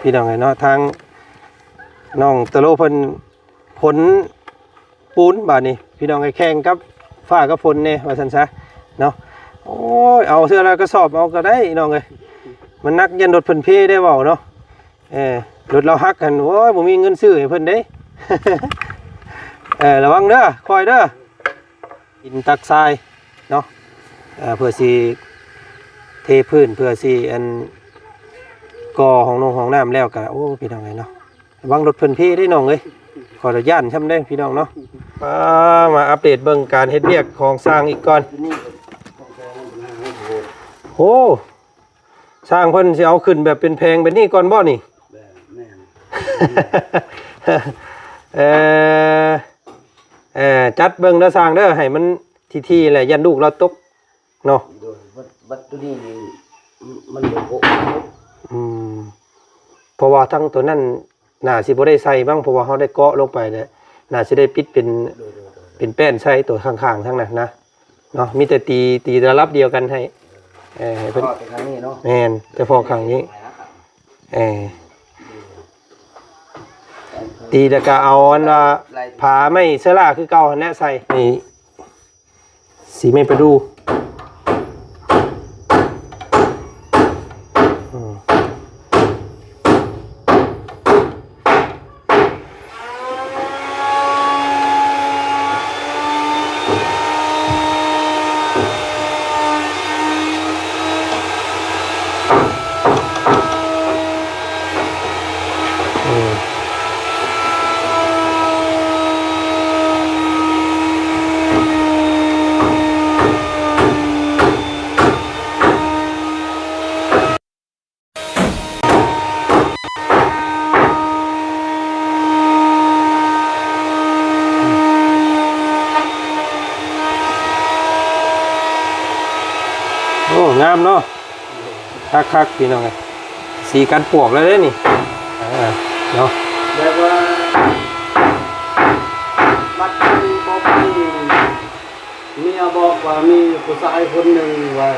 พี่น้องไงเนาะทางน้องตะโลเพิ่นขนปูนบาดนี้พี่น้องไอ้แข่งกับฟ้ากับฝนเนี่ยว่าซั่นซะเนาะโอ้ยเอาเสื้อแล้วก็สอบเอาก็ได้น้องเอ้ยมันนักยันรถเพิ่นเพได้เว้าเนาะรถเราฮักกันโอ้ยบ่มีเงินซื้อให้เพิ่นเด้ ระวังเด้อคอยเด้ออินตักทรายเนาะเพื่อสิเทพื้นเพื่อสิอันก่อของน้องของน้ำแล้วกันโอ้พี่น้องไงเนาะวางรถเพิ่นพี่ได้น้องเลยขออนุญาตช่ำได้พี่น้องเนาะมาอัปเดตเบิ่งการเฮ็ดเวียกของสร้างอีกก่อนโอ้สร้างเพิ่นสิเอาขึ้นแบบเป็นแพงเป็นนี่ก่อนบ่นี่จัดเบิ่งเด้อสร้างเด้อให้มันทีๆแหละยันลูกเราตกเนาะวัตถุนี้มันโกเพราะว่าทั้งตัวนั้นน่าสิบ่ได้ใส่บ้างเพราะว่าเขาได้เกาะลงไปเนี่ยน่าสิได้ปิดเป็นแป้นใส่ตัวข้างๆทั้งนั้นนะเนาะมีแต่ตีระดับเดียวกันให้เพิ่นแม่นแต่พอข้างนี้ตีแล้วก็เอาอันว่าผาไม่เสื้อลาคือเก่าหั่นแหละใส่นี่สีไม่ไปดูงามเนาะคักพี่น้องไงสีกันปวกเลยนี่เนาะแบบว่าบัดนี้บอกเมียบอกว่ามีผู้ชายคนหนึ่งว่า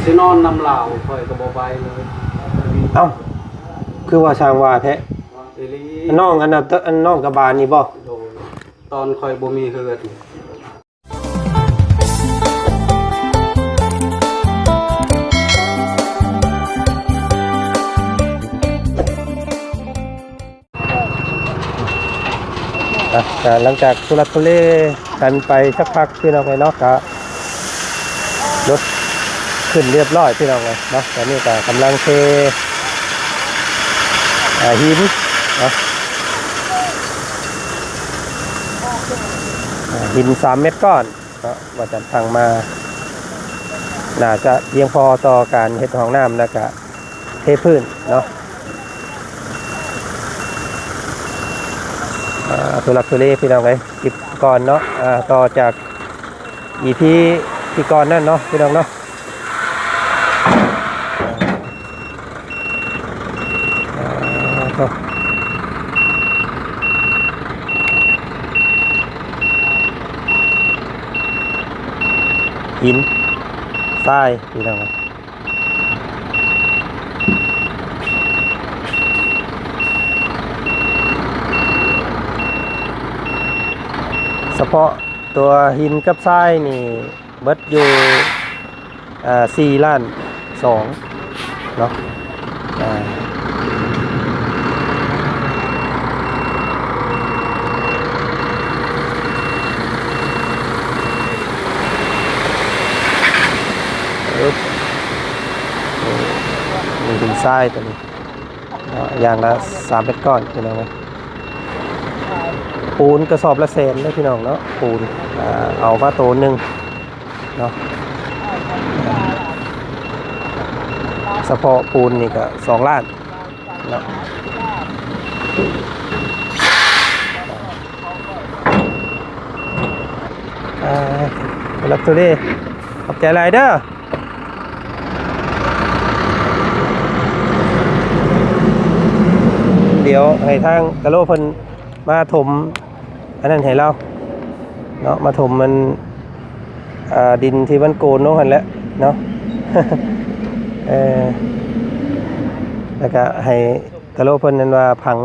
สินอนนำเหล่าคอยก็บ่ไปเลยคือว่าช่างว่าแท้น้องอันนั้นน้องกระบาลนี่บ่ตอนคอยบ่มีเฮือดหลังจากทุลักทุเลกันไปสักพักพี่น้องไงเนาะก็รถขึ้นเรียบร้อยพี่น้องไงเนาะตอนนี้ก็กำลังเทหินเนาะหิน3 เม็ดก้อนก็ว่าจะทางมาน่าจะเพียงพอต่อการเฮ็ดห้องน้ำแล้วก็เทพื้นเนาะทุลักทุเลพี่น้องเลยคลิปก่อนเนาะต่อจากEPที่ก่อนนั่นเนาะพี่น้องเนาะหินทรายพี่น้องเลยเฉพาะตัวหินกับทรายนี่เบิดอยู่4.2 ล้านเนาะมีหินทรายตัวนี้อย่างละ3 เม็ดก้อนพี่น้องไหมปูนกระสอบละ100,000เลยพี่น้องเนาะปูนเอามาโตนึงเนาะเฉพาะปูนนี่ก็2 ล้านเนาะรับตัวนี้ขอบใจหลายเด้อเดี๋ยวให้ทางกะโลเพิ่นมาถมอันนั้นให้เราเนาะมาถมมันดินที่มันโกนเนาะหั่นแหละเนาะ เออแล้วก็ให้ตะโลเพิ่นนั้นว่าผัง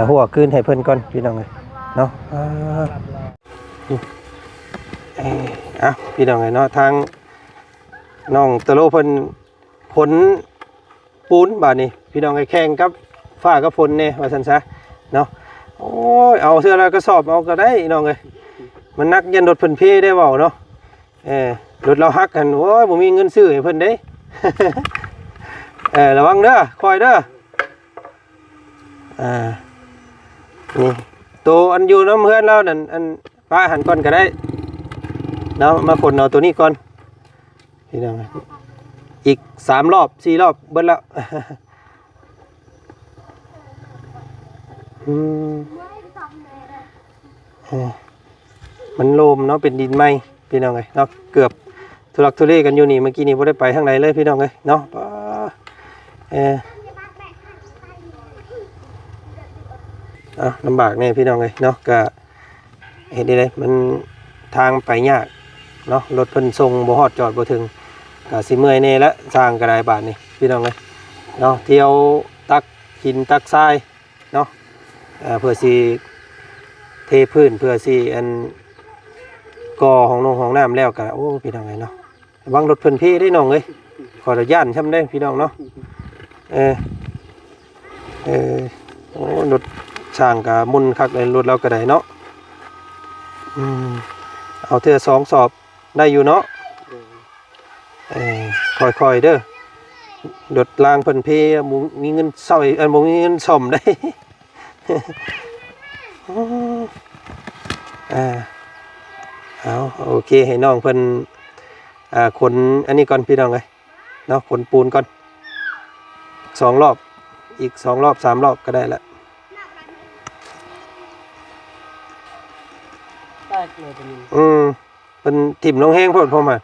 หัวคืนให้เพิ่นก่อนพี่น้องเอ้ยเนาะพี่น้องเอ้ยเนาะทางน้องตะโลเพิ่นขนปูนบาดนี้พี่น้องเอ้ยแข่งกับฟ้ากับฝนแน่ว่าซั่นซะเนาะโอ้ยเอาเสื้อแล้วก็สอบเอาก็ได้น้องเอ้ยมันนักยันรถเพิ่นเพได้เว้าเนาะรถเราฮักกันโอ้ยบ่มีเงินซื้อให้เพิ่นเด้ ระวังเด้อคอยเด้อนี่ตัวอันอยู่น้ำเพื่อนเรานั่นอันป้าหันก่อนก็ได้เนาะมาขนเอาตัวนี้ก่อนพี่น้องอีก3 รอบ 4 รอบเบิดแล้ว มันโลมเนาะเป็นดินไหมพี่น้องเอ้ยเนาะเกือบทุลักทุเลกันอยู่นี่เมื่อกี้นี่บ่ได้ไปทางไหนเลยพี่น้องเอ้ยเนาะลำบากแน่พี่น้องเอ้ยเนาะก็เห็นได้เลยมันทางไปยากเนาะรถเพิ่นส่งบ่ฮอดจอดบ่ถึงก็สิเมื่อยแน่ละสร้างกระไดบาทนี่พี่น้องเอ้ยเนาะเที่ยวตักหินตักทรายเนาะเพื่อสิเทพื้นเพื่อสิอันก่อของน้ำแล้วก็โอ้พี่น้องเอ้ยเนาะวางรถเพิ่นพี่ได้น้องเอ้ยขออนุญาตช้ำได้พี่น้องเนาะโอ้รถช่างกับมุนคักในรถเราก็ได้เนาะเอาเทื่อ2 สอบได้อยู่เนาะค่อยๆเด้อรถล่างเพิ่นเพมีเงินเศร้าบ่มีเงินซ่อมได้ เอาโอเคให้น้องเพิ่นขนอันนี้ก่อนพี่น้องเลยเนาะขนปูนก่อน2 รอบอีก2 รอบ 3 รอบก็ได้ละเป็นถิ่มลงแห้งพอดพอมา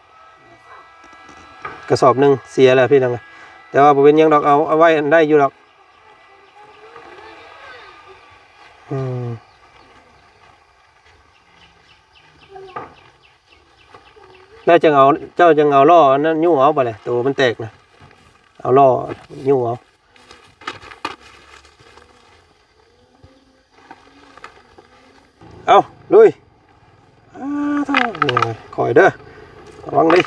กระสอบหนึ่งเสียแล้วพี่น้องเลยแต่ว่าบ่เป็นยังดอกเอาไว้ได้อยู่ดอกแล้วจังเอาเจ้าจังเอาล่อนั่นยุ่งเอาไปเลยตัวมันแตกนะเอาล่อยุ่งเอาลุยคอยเด้อระวังดิ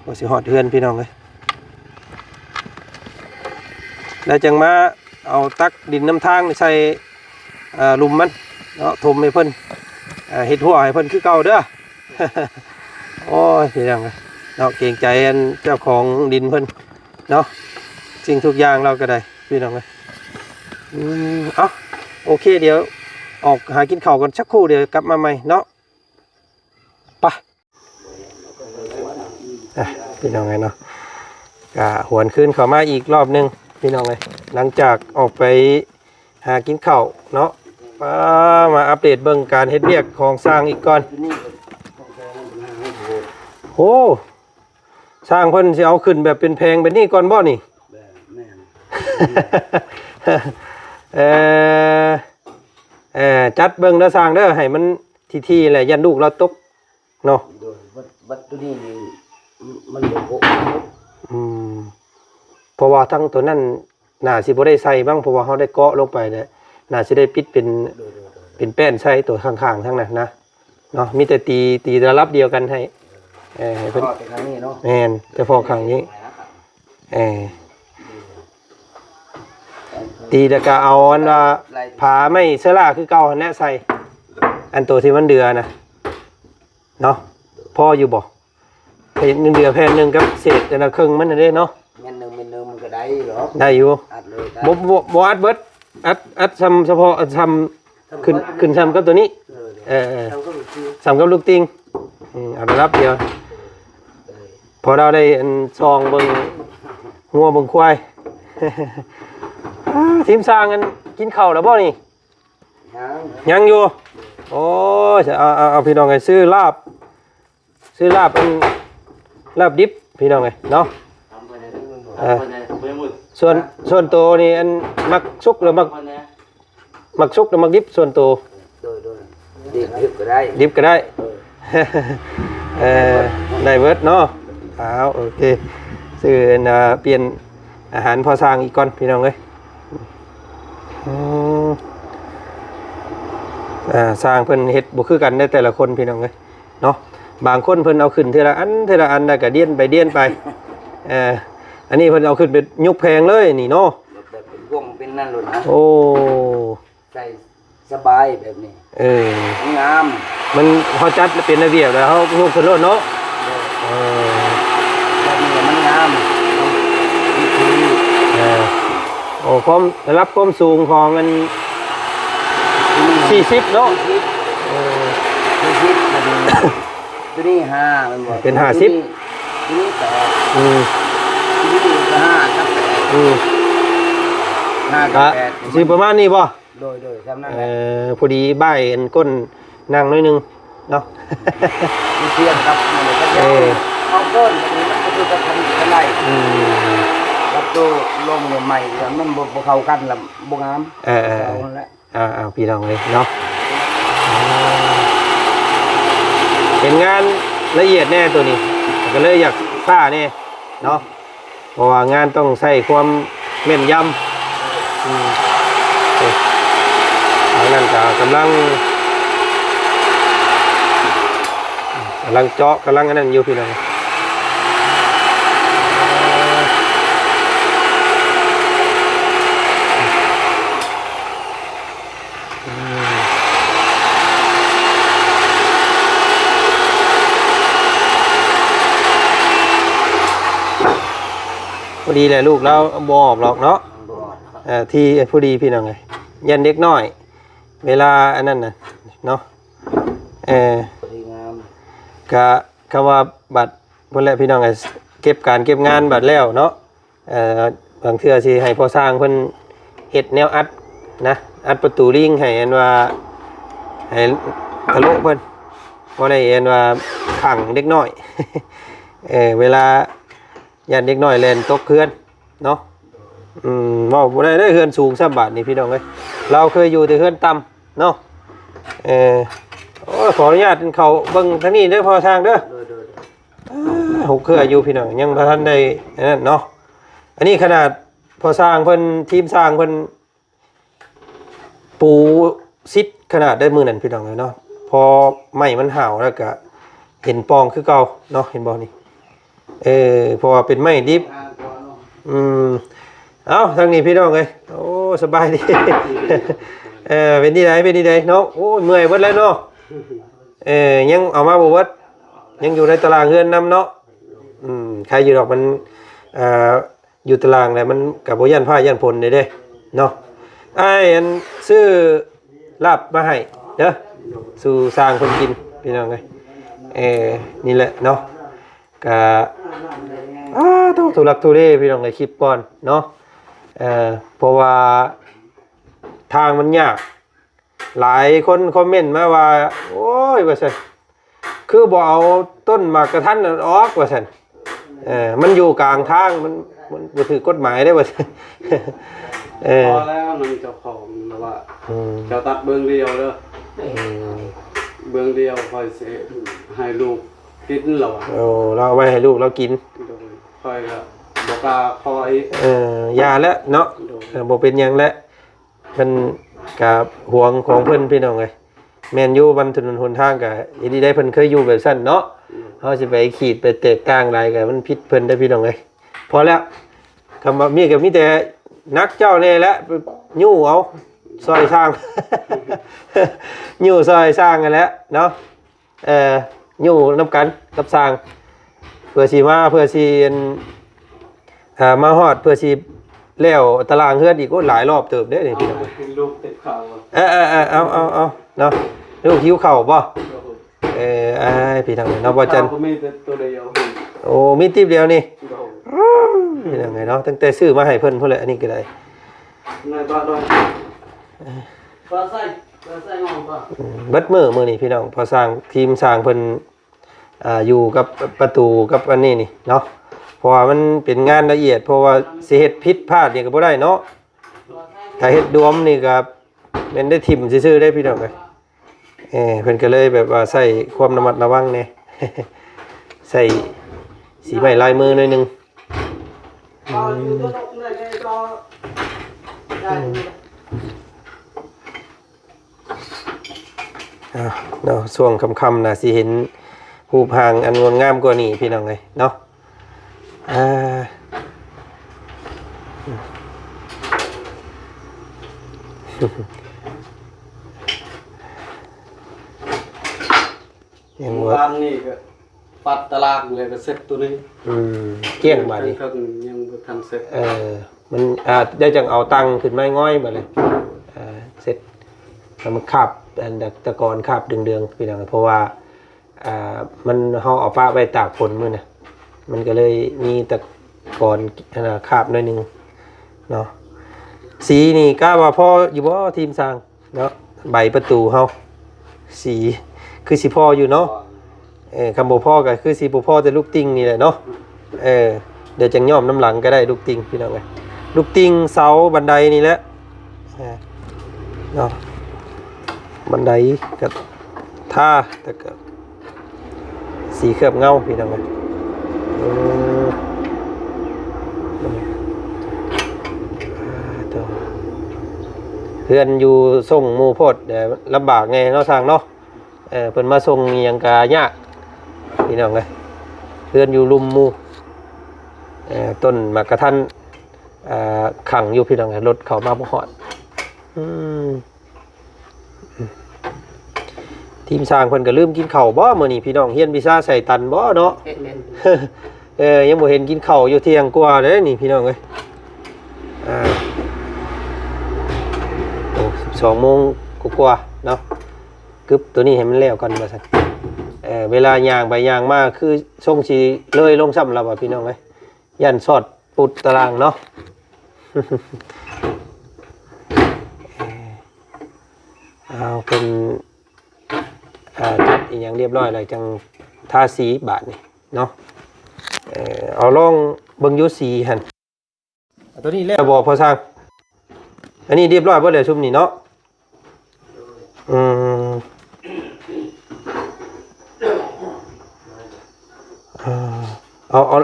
ว่าสิหอดเฮือนพี่น้องเลยแล้วจังมาเอาตักดินน้ำทางใส่ลุมมันเนาะถมให้เพิ่นเฮ็ดหัวให้เพิ่นคือเก่าเด้อ โอ้ยพี่น้องเลยเนาะเกรงใจเจ้าของดินเพิ่นเนาะสิ่งทุกอย่างเราก็ได้พี่น้องเลยเอาโอเคเดี๋ยวออกหากินข้าวกันสักครู่เดี๋ยวกลับมาใหม่เนาะไปพี่น้องเลยเนาะก็หวนคืนเข้ามาอีกรอบนึงพี่น้องเลยหลังจากออกไปหากินข้าวเนาะมาอัปเดตเบิ่งการเฮ็ดเวียกของสร้างอีกก่อนโอ้สร้างเพิ่นสิเอาขึ้นแบบเป็นแพงแบบนี้ก่อนบ่นี่จัดเบิ่งแล้วสร้างเด้อให้มันทีๆแหละยันลูกเราตกเนาะวัดตัวนี้มันโกเพราะว่าทั้งตัวนั้นน่าสิบ่ได้ใส่บ้างเพราะว่าเฮาได้เกาะลงไปเนี่ยน่าสิได้ปิดเป็นแป้นใส่ตัวข้างๆทั้งนั้นนะเนาะมีแต่ตีระดับเดียวกันให้เพิ่นครั้งนี้เนาะแม่นแต่พอครั้งนี้ตีแล้วก็เอาอันว่าผาไม่เสื้อลาคือเก่าหั่นแหละใส่อันตัวที่มันเดือนะเนาะพออยู่บ่เห็นเดือแผ่นนึงกับเศษแต่ละครึ่งมันน่ะเด้เนาะแม่นนึงมันก็ได้เหรอได้อยู่อัดเลยบ่อัดเบิดอัดซ้ำเฉพาะซ้ำขึ้นซ้ำกับตัวนี้ซ้ำกับลูกติงเอาไปรับเดียวพอเราได้ซองเบิ่งงัวเบิ่งควายทีมสร้างกันกินข้าวแล้วบ่นี่ยังอยู่โอ้ยเอาพี่น้องไงซื้อลาบลาบดิบพี่น้องไงเนาะส่วนตัวนี่อันมักซุกหรือมักซุกหรือมักดิบส่วนตัวดิบก็ได้ดิบก็ได้ ได้เบิดเนาะเอาโอเคซื้อเปลี่ยนอาหารพอสร้างอีกก่อนพี่น้องเอ้ยอืมสร้างเพิ่นเฮ็ดบ่คือกันได้แต่ละคนพี่น้องเอ้ยเนาะบางคนเพิ่นเอาขึ้นทีละอันแล้วก็เดียนไปอันนี้เพิ่นเอาขึ้นเป็นยกแพงเลยนี่เนาะแบบเป็นวงเป็นนั่นเลยนะ โอ้ใส่สบายแบบนี้งามมันเฮาจัดเป็นระเบียบแล้วเฮายกขึ้นรถเนาะแบบนี้มันงามโอ้ความรับความสูงของมัน40เนาะ40แบบนี้ตัวนี้5มันบ่เป็น50ตัวนี้8ตัวนี้ก็5ครับ5กับ8สิประมาณนี้บ่โดยๆครับนั่นแหละพอดีบ้ายอันก้นนั่งหน่อยนึงเนาะมีเทียนครับนี่ก็เอาก้นแบบนี้มันก็คือจะทำไรกับตัวลมใหม่ๆมันบ่เข้ากันแล้วบ่งามเอาละพี่น้องเลยเนาะเป็นงานละเอียดแน่ตัวนี้ก็เลยอยากซ่าแน่เนาะเพราะว่างานต้องใช้ความแม่นยำนั่นก็กำลังเจาะกำลังอันนั้นอยู่พี่น้องพอดีเลยลูกแล้วบออกหรอกเนาะที่พอดีพี่น้องเลยยันเด็กน้อยเวลาอันนั้นน่ะเนาะก็คำว่าบัตรพวกแหละพี่น้องไงเก็บงานบัตรแล้วเนาะบางเทื่อสิให้พอสร้างเพิ่นเฮ็ดแนวอัดนะอัดประตูลิงให้อันว่าให้ทะลุเพิ่นบ่ได้อันว่าขังเด็กน้อยเวลายันเด็กน้อยเล่นตกเขื่อนเนาะว่าบ่ได้เฮือนสูง3 บาทนี่พี่น้องเอ้ยเราเคยอยู่แต่เฮือนต่ำเนาะโอ้ขออนุญาตเขาเบิ่งทางนี้เด้อพอทางเด้อหกเครืออยู่พี่น้องยังบ่ทันได้นั่นเนาะอันนี้ขนาดพอสร้างเพิ่นทีมสร้างเพิ่นปูซิดขนาดได้มือนั่นพี่น้องเนาะพอไม้มันห่าวแล้วก็เห็นปองคือเก่าเนาะเห็นบ่นี่เพราะว่าเป็นไม้ดิบเอาทางนี้พี่น้องเลยโอ้สบายดีเป็นที่ไหนเนาะโอ้เมื่อยเบิดแล้วเนาะยังเอามาบ่เบิดยังอยู่ในตารางเฮือนนำเนาะใครอยู่ดอกมันอยู่ตารางแหละมันกับบ่ยันผ้ายันพลเด้เนาะอันซื้อลาบมาให้เด้อสู่สร้างคนกินพี่น้องเลยนี่แหละเนาะก็ต้องทุลักทุเลพี่น้องเลยคลิปก่อนเนาะเพราะว่าทางมันยากหลายคนคอมเมนต์มาว่าโอ้ยว่าซั่นคือบ่เอาต้นหมากกระทันออกว่าซั่นมันอยู่กลางทางมันบ่ถือกฎหมายได้ว่าซั่นพอแล้วมันเจ้าของแบบว่าเจ้าตัดเบื้องเดียวเด้อเบื้องเดียวคอยสิให้ลูกกินเหรอเราเอาไว้ให้ลูกเรากินคอยก็บอกว่าคอยยาแล้วเนาะบ่เป็นหยังแล้วเพิ่นกับห่วงของเพิ่นพี่น้องเอ้ยแม่นอยู่บนถนนหนทางก็อีนี่ได้เพิ่นเคยอยู่แบบซั่นเนาะเฮาสิไปขีดไปเตะกลางหลายก็มันผิดเพิ่นได้พี่น้องเอ้ยพอแล้วคำว่ามีก็มีแต่นักเจ้าแน่แล้วยู่เอาซอยสร้างยู่ซอยสร้างกันแล้วเนาะยู่นำกันกับสร้างเพื่อสิมาเพื่อสิมาฮอดเพื่อสิแล้วตารางเฮือนอีกก็หลายรอบเติบเด้นี่พี่น้องลูกติดข้าวเอาเนาะลูกหิวข้าวบ่พี่น้องเนาะบ่จันมีแต่ตัวเดียวโอ้มีติ๊บเดียวนี่พี่น้องเนาะตั้งแต่ซื้อมาให้เพิ่นพุ่นแหละอันนี้ก็ได้นายบ้าด้วยปลาไส้งอมป่ะเบิดมื้อนี้พี่น้องพอสร้างทีมสร้างเพิ่นอยู่กับประตูกับอันนี้นี่เนาะเพราะว่ามันเป็นงานละเอียดเพราะว่าสิเฮ็ดผิดพลาดนี่ก็บ่ได้เนาะถ้าเฮ็ดดวมนี่ก็แม่นได้ทิ่มซื่อๆได้พี่น้องเอ้ยเพิ่นก็เลยแบบว่าใส่ความระมัดระวังแน่ ใส่สีใหม่ลายมือหน่อยหนึงเนาะช่วงค่ำๆนะสิเห็นภูพางอันงดงามกว่านี้พี่น้องเลยเนาะยังว่า บ้านนี่ก็ปัดตารางเลยก็เสร็จตัวนี้ เกี้ยงบาดนี้ เพิ่งยังบ่ทันเสร็จ มันได้จังเอาตังขึ้นไม้ง่อยมาเลยเสร็จแล้วมันคาบอันตะกอนคาบเดืองๆพี่น้องเพราะว่ามันเฮาเอาป้าไปตากฝนมื้อน่ะมันก็เลยมีตะกอนคาบหน่อยนึงเนาะสีนี่กล้าว่าพ่ออยู่บ่ทีมสร้างเนาะใบประตูเฮาสีคือสิพ่ออยู่เนาะคำบ่พ่อก็คือสิบ่พ่อแต่ลูกติ่งนี่แหละเนาะเดี๋ยวจังย่อมน้ำหลังก็ได้ลูกติ่งพี่น้องเอ้ยลูกติ่งเสาบันไดนี่แหละเนาะบันไดกับท่าแต่ก็สีเคลือบเงาพี่น้องเอ้ยเพื่อนอยู่ส่งหมู่โพดลำบากไงเนาะทางเนาะเพิ่นมาส่งอิหยังกะยากพี่น้องเอ้ยเพื่อนอยู่ลุมหมู่ต้นมะกะทันขังอยู่พี่น้องเอ้ยรถเข้ามาบ่ฮอดทีมสร้างเพิ่นก็ลืมกินข้าวบ่มื้อนี้พี่น้องเฮียนวิชาใส่ตันบ่เนาะ ยังบ่เห็นกินข้าวอยู่เที่ยงกว่าเด้นี่พี่น้องเอ้ย12 โมงกว่าเนาะกึบตัวนี้ให้มันแล้วก่อนว่าซั่นเวลาย่างไปย่างมาคือส่งสิเลยลงซ้ำแล้วบ่พี่น้องเอ้ยยันสอดปุดตารางเนาะ เอาเป็นจัดอีกอย่างเรียบร้อยเลยจังทาสีบาทนี่เนาะเอาลองเบิ่งอยู่สีหั่นตัวนี้แล้วบอกพอสร้างอันนี้เรียบร้อยบ่แล้วชุมนี่เนาะ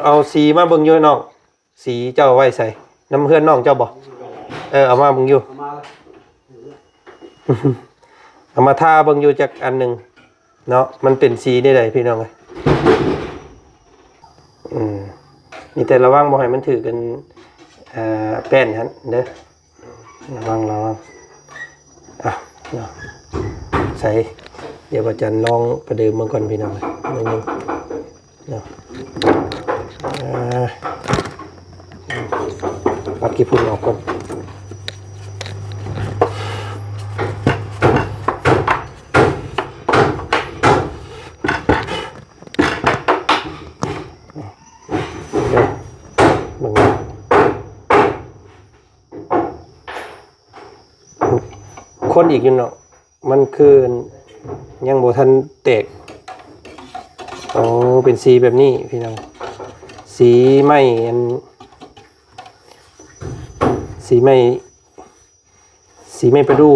เอาสีมาเบิ่งอยู่น้องสีเจ้าไว้ใส่น้ำเพื่อนน้องเจ้าบ่เอามาเบิ่งอยู่ เอามาทาเบิ่งอยู่จากอันหนึ่งเนาะมันเป็นสีได้เลยพี่น้องเลยนี่แต่ระวังบ่ให้มันถือกันแป้นฮะเด้อระวังเนาะใส่เดี๋ยวอาจารย์ลองประเดิมมาก่อนพี่น้องเลยนิดนึงเนาะปัดกี่ฝุ่นออกก่อนคนอีกอยู่เนาะมันคือยังบ่ทันแตกเป็นสีแบบนี้พี่น้องสีไม่ประดู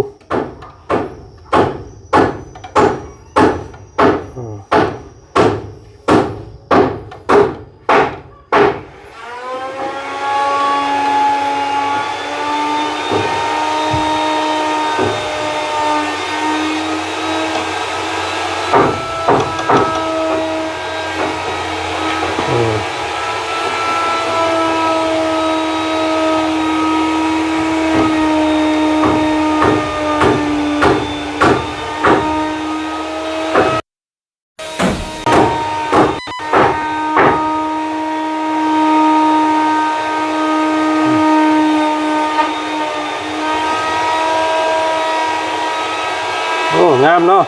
งามเนาะ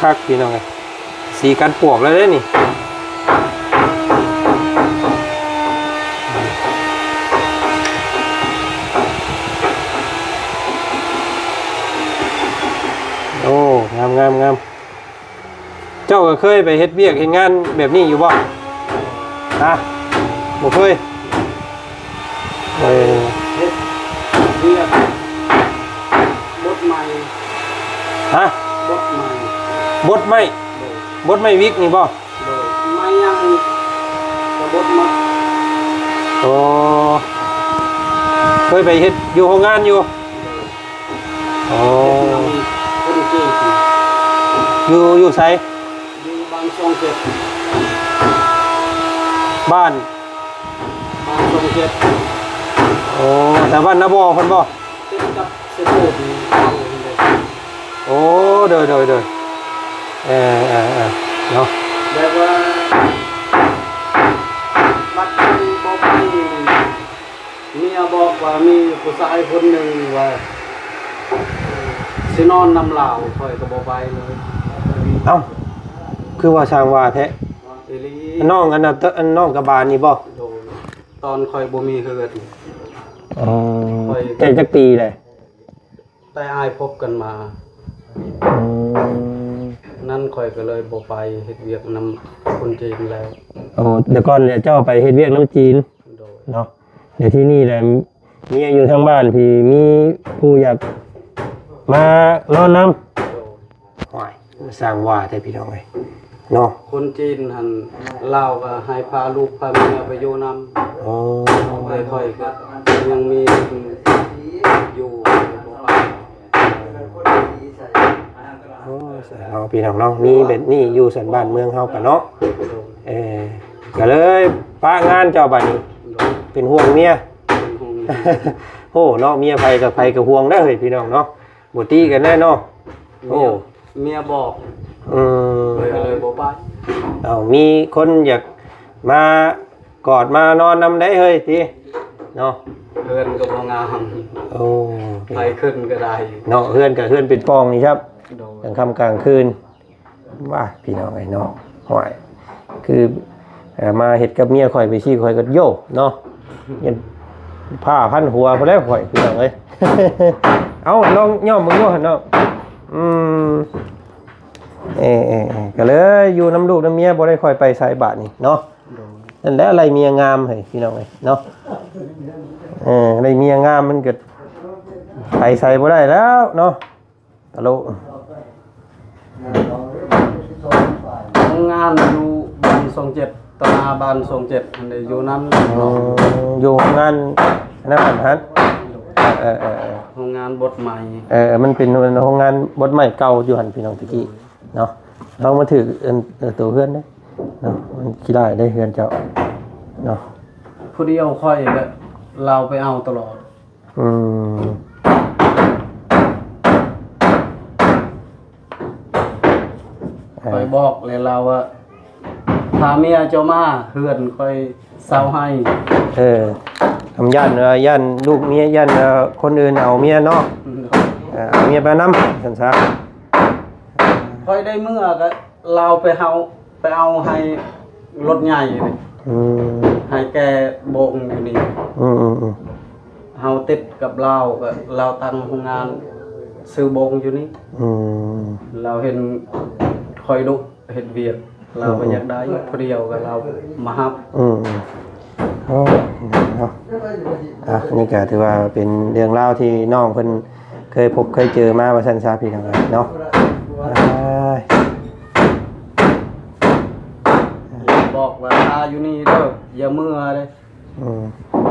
คักพี่น้องไงสีกันปวกเลยนี่โอ้งามเจ้าก็เคยไปเฮ็ดเวียกเฮ็ดงานแบบนี้อยู่บ่บ่เคยเฮ็ดเรียกบดใหม่บดใหม่บดไม้วิกนี่บ่ไม้ โอ้เคยไปเฮ็ดอยู่โรงงานอยู่โอ้ คนเก่ง อยู่ไส อยู่บางช่องเจ็ด บ้าน บางช่องเจ็ด โอ้แต่บ้านนาบ่อเพิ่นบ่ ติดกับเซโต้ดีเอาเลย โอ้เด้อเนาะ แบบว่าบัดนี้บอกนี่เมียบอกว่ามีผู้ชายคนหนึ่งว่าสินอนนำเหล่าคอยก็บอกไปเลย เอ้าคือว่าช่างว่าแท้ เอลี น้องอันน่ะอันน้องกับบานนี่บ่ โดนตอนคอยบ่มีเฮือน อ๋อแต่จักปีเลย ได้อายพบกันมา นั่นคอยก็เลยบ่ไปเฮ็ดเวียกนำคนจีนแล้ว โอ้เดี๋ยวก่อนเนี่ยเจ้าไปเฮ็ดเวียกน้ำจีน โดย เนาะเดี๋ยวที่นี่แหละมีอยู่ทางบ้านพี่มีผู้อยากมานอนน้ำโอ้ยสร้างว่าแต่พี่น้องเอ้ยเนาะ คนจีนหันเล่าก็ให้พาลูกพาเมียไปอยู่นำ อ๋อ แต่คอยก็ยังมีอยู่บ่ไป โอ้ยเอาพี่น้องเนาะมีแบบนี้อยู่สันบ้านเมืองเฮากันเนาะ โดย ก็เลยป้างานเจ้าบัดนี้ โดย เป็นห่วงเมีย เป็นห่วง โอ้เนาะเมียไผกับห่วงได้อเฮ้ยพี่น้องเนาะบ่ตีกันแน่เนาะโอ้ เมียบอก อืม เลยบ่ไป เอามีคนอยากมากอดมานอนนำได้เฮ้ยติเนาะ เฮือนก็บ่งาม โอ้ ไปขึ้นก็ได้ เนาะเฮือนกับเฮือนเป็นปองนี่ครับ โดย กลางค่ำกลางคืนว่าพี่น้องไอ้เนาะห่วยคือมาเฮ็ดกับเมียข่อยไปซี่ข่อยก็โยเนาะยันผ้าพันหัวพอแล้วข่อยพี่น้องเอ้ย เอาลองย่อมมึงดูหั่นเนาะก็เลยอยู่น้ำลูกน้ำเมียบ่ได้ค่อยไปสายบาทนี่เนาะนั่นแหละอะไรเมียงามให้พี่น้องเอ้ยเนาะอะไรเมียงามมันเกิดไปใส่บ่ได้แล้วเนาะตลก ทำงานอยู่บ้าน27ตนาบ้าน27อันนี้อยู่นั้น อยู่งานนั่นฮะโรงงานบทใหม่ มันเป็นโรงงานบดใหม่เก่าอยู่หันพี่น้องตะกี้เนาะเรามาถือตัวเพื่อนได้เนาะมันขี้ได้ได้เพื่อนเจ้าเนาะ ผู้เดียวค่อยก็เราไปเอาตลอดค่อยบอกเลยเราว่าพาเมียเจ้ามาเฮือนค่อยเซาให้ ทำย่านลูกเมียย่านคนอื่นเอาเมียเนาะเอาเมียไปน้ำสันซะ ค่อยได้เมื่อก็เราไปเอาให้รถใหญ่เลยให้แกโบกอยู่นี่เฮาติดกับเราก็เราตั้งโรงงานซื้อโบกอยู่นี่เราเห็นคอยลุกเห็นเวียดเราก็อยากได้ผู้เดียวก็เรามาฮับนี่ก็ถือว่าเป็นเรื่องเล่าที่น้องเพิ่นเคยพบเคยเจอมาว่าซั่นซะพี่น้องเนาะบอกว่าถ้าอยู่นี่เด้ออย่าเมื่อเลย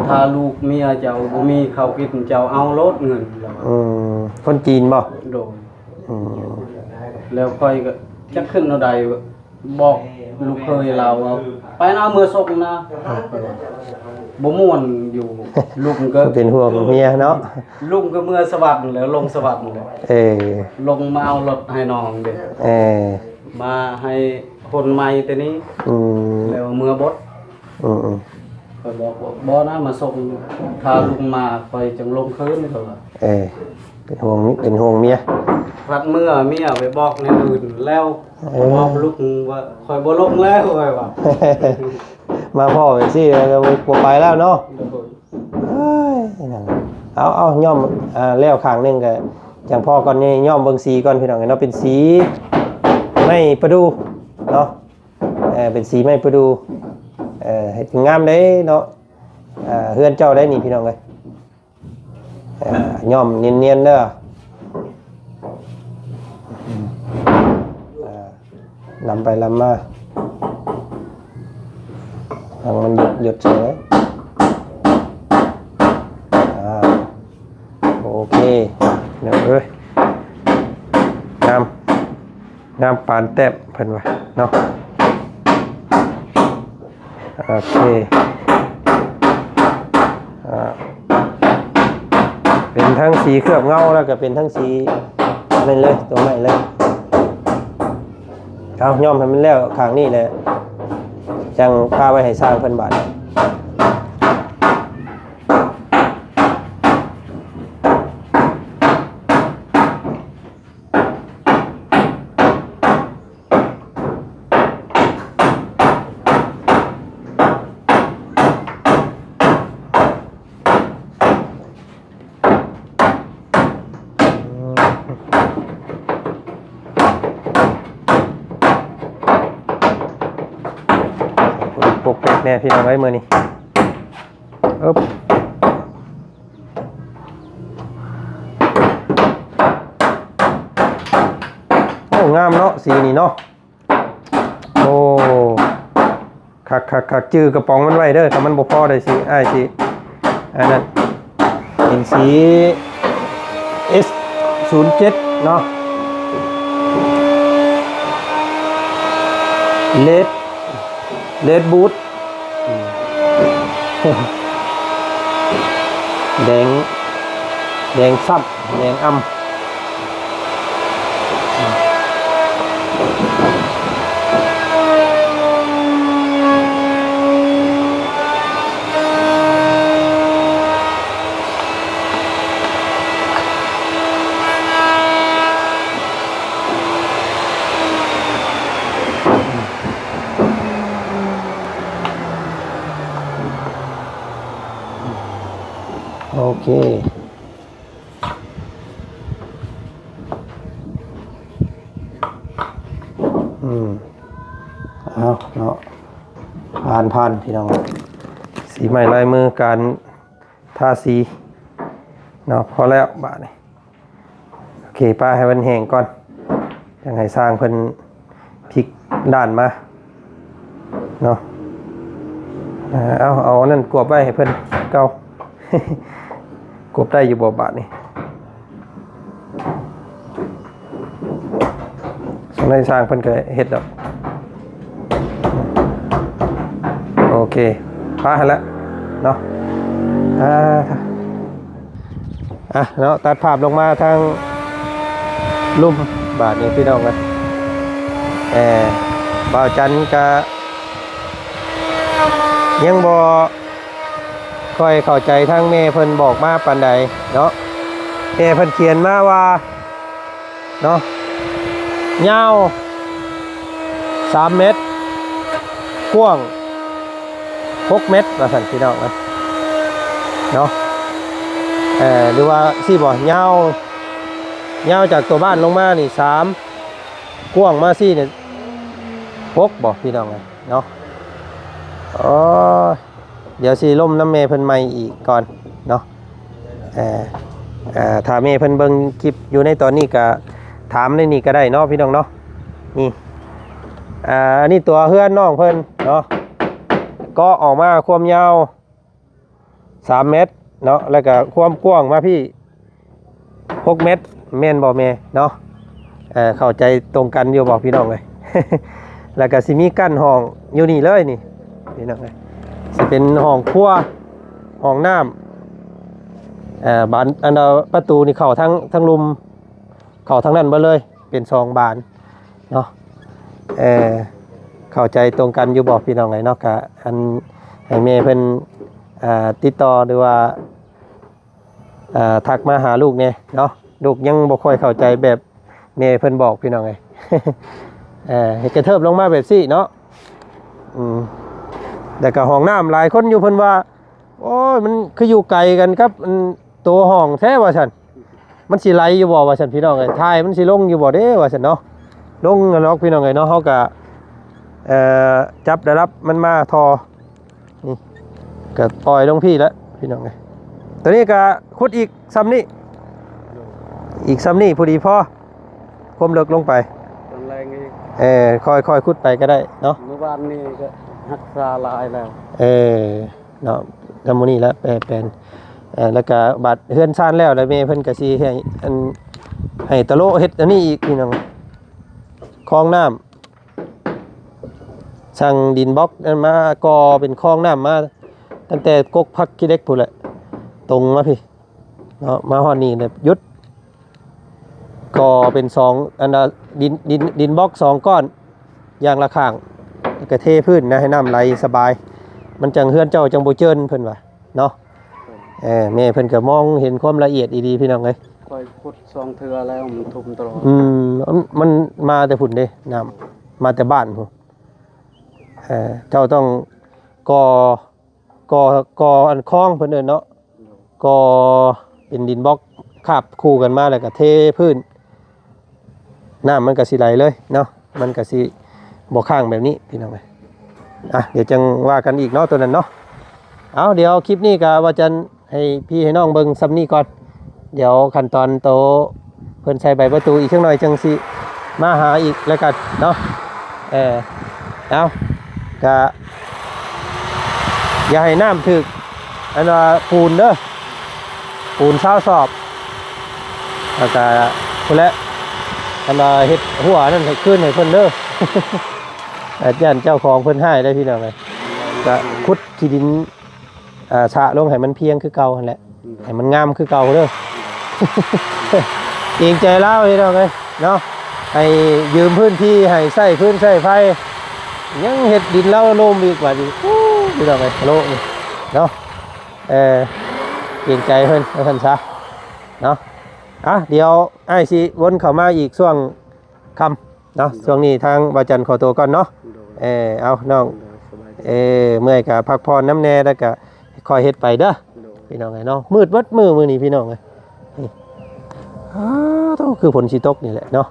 ถ้าลูกเมียเจ้าบ่มีข้าวกินเจ้าเอารถเงินแล้วคนจีนบ่โดนแล้วค่อยก็จะขึ้นเอาใดบอกลูกเคยเราไปนะเมื่อศกนะบ่ม่วนอยู่ลุงก็เป็นห่วงเมียเนาะลุงก็เมื่อสวัสดิ์แล้วลงสวัสดิ์เลยลงมาเอารถให้น้องเด้มาให้คนใหม่ตัวนี้แล้วเมื่อบดก็บอกว่าบ่นะมาส่งถ้าลุงมาค่อยจังลงคืนเถอะเป็นห่วงเมียพัดเมื่อเมียไปบอกในอื่นแล้วบอกลูกว่าคอยบ่ลงแล้วค่อยว่ามาพ่อไปสิก็บ่ไปแล้วเนาะเอาย่อมแล้วข้างนึงก็จังพ่อก่อนนี่ย่อมเบิ่งสีก่อนพี่น้องเนาะเป็นสีไม้ประดูเนาะเป็นสีไม้ประดูให้งามได้เนาะเฮือนเจ้าได้นี่พี่น้องเอ้ยย่อมเนียนๆเด้อลำไปลำมาทางมันหยดเฉย งามปานแต้มเพิ่นว่าเนาะโอเคเป็นทั้งสีเคลือบเงาแล้วก็เป็นทั้งสีนั่นเลยตรงไหนเลยเอาย่อมให้มันแล้วข้างนี้แหละจังพาไว้ให้สร้างเพิ่นบาดปกเป็ดแน่พี่น้องไว้มือนี่อึ๊บโอ้งามเนาะสีนี่เนาะโอ้คักจื้อกระป๋องมันไว้เด้อถ้ามันบ่พอได้สิอ้ายสิอันนั้นเป็นสี S07 เนาะเลดบูทแดงซับแดงอ่ำโอเคเอาเนาะผ่านพี่น้องสีใหม่ลายมือการทาสีเนาะพอแล้วบาดนี่โอเคป้าให้มันแห้งก่อนยังให้สร้างเพิ่นพลิกด้านมาเนาะเอานั่นกวบไว้ให้เพิ่นเก่ากบได้อยู่บ่บาทนี่สมัยสร้างเพิ่นก็เฮ็ดดอกโอเคพาให้แล้วเนาะเนาะตัดภาพลงมาทางลุ่มบาทนี่พี่น้องกันบ่าวจันก็ยังบ่ค่อยเข้าใจทางแม่เพิ่นบอกมาปานใดเนาะแม่เพิ่นเขียนมาว่าเนาะยาว3 เมตรกว้าง6 เมตรว่าซั่นพี่น้องเนาะหรือว่าสิบ่ยาวจากตัวบ้านลงมานี่3กว้างมา4นี่6บ่พี่น้องเนาะอ๋อเดี๋ยวสิล่มน้ำเมย์เพิ่นใหม่อีกก่อนเนาะถ้าเมย์เพิ่นเบิ่งคลิปอยู่ในตอนนี้ก็ถามในนี่ก็ได้เนาะพี่น้องเนาะนี่อันนี้ตัวเฮือนน้องเพิ่นเนาะก็ออกมาความยาว3 เมตรเนาะแล้วก็ความกว้างมาพี่6 เมตรแม่นบ่แม่เนาะเข้าใจตรงกันอยู่บ่พี่น้องเลย แล้วก็สิมีกั้นห้องอยู่นี่เลยนี่พี่น้องเลยจะเป็นห้องครัวห้องน้ำบานอันประตูนี่เข้าทั้งลุมเข้าทั้งนั้นมาเลยเป็น2 บานเนาะเข้าใจตรงกันอยู่บอกพี่น้องไงเนาะกะอันให้แม่เพิ่นติดต่อหรือว่าทักมาหาลูกเนี่ยเนาะลูกยังบ่ค่อยเข้าใจแบบแม่เพิ่นบอกพี่น้องไง ให้กระเทิบลงมาแบบซี่เนาะแต่กับห้องน้ำหลายคนอยู่เพิ่นว่าโอ้ยมันคืออยู่ไกลกันครับตัวห้องแท้ว่าฉันมันสิไหลอยู่บ่ว่าฉันพี่น้องไงทายมันสิลงอยู่บ่เด้ว่าฉันเนาะลงกันล็อกพี่น้องไงเนาะเขาก็จับได้รับมันมาทอนี่ก็ปล่อยลงพี่แล้วพี่น้องไงตัวนี้ก็ขุดอีกซ้ำนี่พอดีพอความลึกลงไปค่อยขุดไปก็ได้เนาะเมื่อวานนี้ก็หักษาลายแล้วเนาะทำมื้อนี้แล้วแปลนแล้วก็บัดเฮือนซ่านแล้วแล้วแม่เพิ่นก็สิให้ตะโลเฮ็ดอันนี้อีกพี่น้องข คลองน้ำสั่งดินบล็อกนั่นมากอเป็นคลองน้ำมาตั้งแต่กกพักขี้เล็กพูดแหละตรงมาพี่เนาะมาฮอดนี่เลยยุดกอเป็น2อันดินบล็อก2ก้อนอย่างละข้างกระเทพื้นนะให้น้ำไหลสบายมันจังเฮือนเจ้าจังบ่เจินเพิ่นว่าเนาะแม่เพิ่นก็มองเห็นความละเอียดดีๆพี่น้องเอ้ยคอยขุด2เทื่อแล้วมันทุ่มตลอดมันมาแต่พุ่นเด้น้ำมาแต่บ้านพุ่นเจ้าต้องก่ออันคลองเพิ่นเอิ้นเนาะก่อเป็นดินบล็อกคาบคู่กันมาแล้วก็เทพื้นน้ำมันก็สิไหลเลยเนาะมันก็สิบ่ข้างแบบนี้พี่น้องเอ้ยเดี๋ยวจังว่ากันอีกเนาะตัวนั้นเนาะเอาเดี๋ยวคลิปนี้ก็ว่าจะให้พี่ให้น้องเบิ่งซ้ำนี้ก่อนเดี๋ยวขั้นตอนโตเพิ่นใช้ใบประตูอีกจังหน่อยจังสิมาหาอีกแล้วกันเนาะเอาก็อย่าให้น้ำถึกอันว่าปูนเด้อปูน20 สอบแล้วก็พุ่นแหละอันว่าเฮ็ดหัวนั่นให้ขึ้นให้เพิ่นเด้อ ย่านเจ้าของเพิ่นให้ได้พี่น้องเลยก็ขุดที่ดินชะลงให้มันเพียงคือเก่าหั่นแหละให้มันงามคือเก่าเด้อ เกรงใจเล่าพี่น้องเลยเนาะให้ยืมพื้นที่ให้ใช้พื้นใช้ไฟยังเฮ็ดดินเล่าโลมอีกว่าดิพี่น้องเลยโลนี่เนาะเกรงใจเพิ่นว่าซั่นซะเนาะเดี๋ยวอ้ายสิวนเข้ามาอีกช่วงค่ำเนาะช่วงนี้ทางบาจันขอตัวก่อนเนาะเอาน้องเมื่อยกับพักผ่อนน้ำแน่แล้วก็คอยเฮ็ดไปเด้อพี่น้องไงเนาะมืดวัดมือนี่พี่น้องเลยต้องคือฝนสิตกนี่แหละเนาะ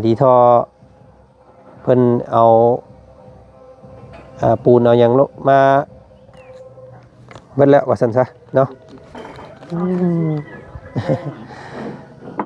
ดีทอเพิ่นเอาปูนเอาอย่างมาเบิดแล้วว่าซั่นซะเนาะ